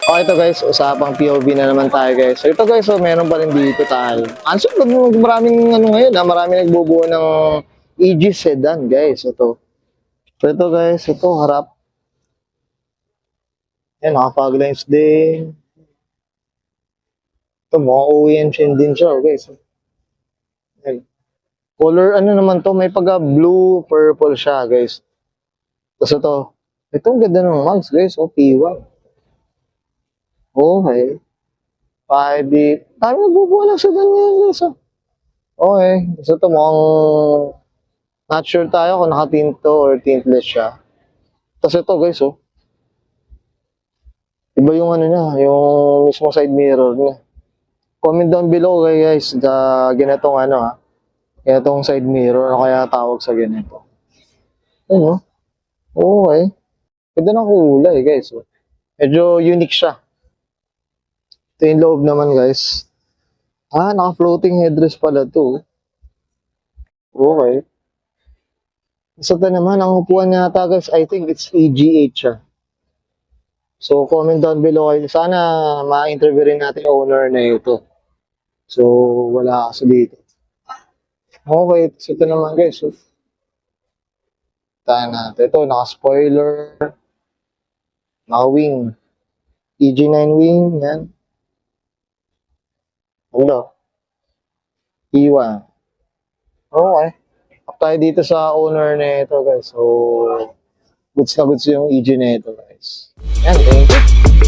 Okay ito guys, usapang POV na naman tayo guys. So ito guys, so meron pa rin dito tayo. Answer, maraming ano ngayon maraming nagbubuo ng Aegis sedan guys. Ito. So ito guys, ito harap. Yan, naka-fog lines din. Ito, mukhang OEM chain din siya guys. Yan. Color ano naman to, may pagka blue, purple siya guys. Tapos ito ang ganda ng mags guys, P1. Okay. 5D. Tayo nagbubuo ng sedan ngayon guys. Okay. So ito mukhang not sure tayo kung naka-tint to or tintless siya. Tapos ito guys, iba yung ano niya, yung mismo side mirror niya. Comment down below guys, ganitong ganitong side mirror, ano kaya tawag sa ganito. Ano? Okay. Ganda ng kulay guys. Medyo unique siya. Ito yung loob naman guys. Naka-floating headrest pala to. Okay. So ito naman, ang upuan niya guys, I think it's EGH siya. So comment down below kayo. Sana ma-interview rin natin yung owner na ito. So wala kasi dito. Okay, so ito naman guys. Tayo natin. Ito, naka-spoiler. Naka-wing. EG9 wing, yan. Ano? E1. Okay. Up tayo dito sa owner na ito guys. So, goods na goods yung EG na ito guys. Yan, thank you.